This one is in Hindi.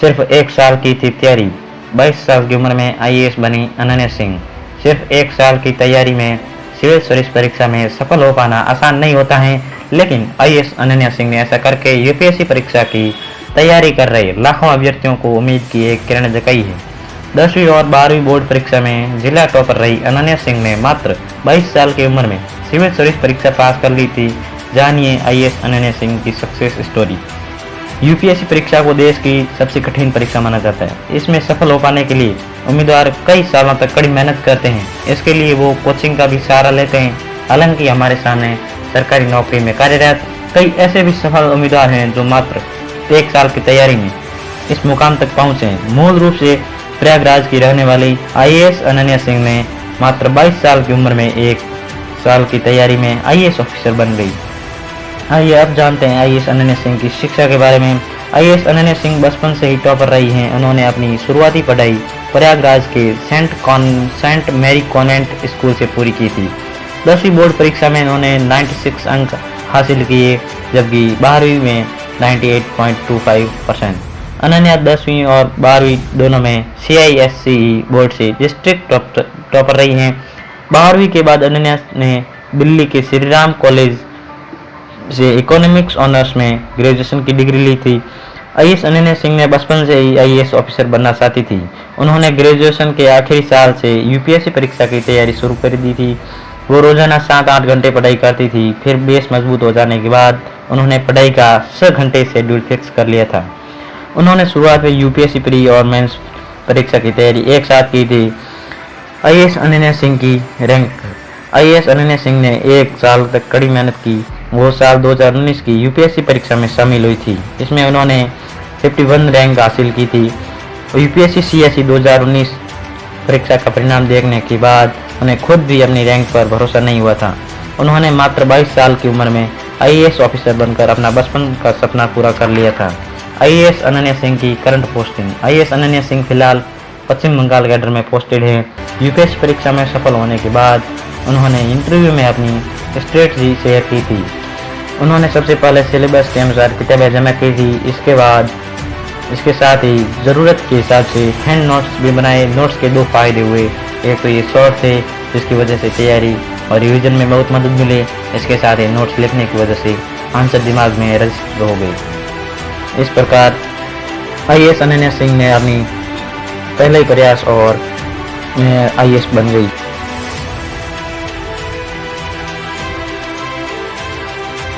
सिर्फ 1 साल की थी तैयारी। 22 साल की उम्र में आईएएस बनी अनन्या सिंह। सिर्फ 1 साल की तैयारी में सिविल सर्विस परीक्षा में सफल हो पाना आसान नहीं होता है, लेकिन आईएएस अनन्या सिंह ने ऐसा करके यूपीएससी परीक्षा की तैयारी कर रहे लाखों अभ्यर्थियों को उम्मीद की एक किरण जगाई है। 10वीं और 12वीं बोर्ड परीक्षा में जिला टॉपर रही अनन्या सिंह ने मात्र 22 साल की उम्र में सिविल सर्विस परीक्षा पास कर ली थी। जानिए आईएएस अनन्या सिंह की सक्सेस स्टोरी। यूपीएससी परीक्षा को देश की सबसे कठिन परीक्षा माना जाता है। इसमें सफल हो पाने के लिए उम्मीदवार कई सालों तक कड़ी मेहनत करते हैं। इसके लिए वो कोचिंग का भी सहारा लेते हैं। हालांकि हमारे सामने सरकारी नौकरी में कार्यरत कई ऐसे भी सफल उम्मीदवार हैं जो मात्र 1 साल की तैयारी में इस मुकाम तक पहुंचे हैं। मूल रूप से प्रयागराज की रहने वाली आईएएस अनन्या सिंह ने मात्र 22 साल की उम्र में 1 साल की तैयारी में आईएएस ऑफिसर बन गई। आइए अब जानते हैं आईएएस अनन्या सिंह की शिक्षा के बारे में। आईएएस अनन्या सिंह बचपन से ही टॉपर रही हैं। उन्होंने अपनी शुरुआती पढ़ाई प्रयागराज के सेंट मैरी कॉन्वेंट स्कूल से पूरी की थी। 10वीं बोर्ड परीक्षा में उन्होंने 96 अंक हासिल किए, जबकि 12वीं में 98.25%। अनन्या 10वीं और 12वीं दोनों में CISCE बोर्ड से डिस्ट्रिक्ट टॉपर रही हैं। 12वीं के बाद अनन्या ने दिल्ली के श्री राम कॉलेज से इकोनॉमिक्स ऑनर्स में ग्रेजुएशन की डिग्री ली थी। आईएएस अनन्या सिंह ने बचपन से ही आईएएस ऑफिसर बनना चाहती थी। उन्होंने ग्रेजुएशन के आखिरी साल से यूपीएससी परीक्षा की तैयारी शुरू कर दी थी। वो रोजाना 7-8 घंटे पढ़ाई करती थी। फिर बेस मजबूत हो जाने के बाद उन्होंने पढ़ाई का 6 घंटे शेड्यूल फिक्स कर लिया था। उन्होंने शुरुआत में यूपीएससी प्री और मेंस परीक्षा की तैयारी एक साथ की थी। आईएएस अनन्या सिंह की रैंक। आईएएस अनन्या सिंह ने 1 साल तक कड़ी मेहनत की। वो साल 2019 की यूपीएससी परीक्षा में शामिल हुई थी। इसमें उन्होंने 51 रैंक हासिल की थी। यूपीएससी सीएसई 2019 परीक्षा का परिणाम देखने के बाद उन्हें खुद भी अपनी रैंक पर भरोसा नहीं हुआ था। उन्होंने मात्र 22 साल की उम्र में आईएएस ऑफिसर बनकर अपना बचपन का सपना पूरा कर लिया था। आईएएस अनन्या सिंह की current posting. IAS Ananya Singh फिलहाल पश्चिम बंगाल कैडर में पोस्टेड है। यूपीएससी परीक्षा में सफल होने के बाद उन्होंने इंटरव्यू में अपनी स्ट्रेटजी शेयर की थी। उन्होंने सबसे पहले सिलेबस के अनुसार किताबें जमा की थी। इसके साथ ही ज़रूरत के हिसाब से हैंड नोट्स भी बनाए। नोट्स के 2 फायदे हुए। एक तो ये शॉर्ट थे, जिसकी वजह से तैयारी और रिवीजन में बहुत मदद मिली। इसके साथ ही नोट्स लिखने की वजह से आंसर दिमाग में रजिस्टर हो गई। इस प्रकार आईएएस अनन्या सिंह ने अपनी पहले प्रयास और आईएएस बन गई।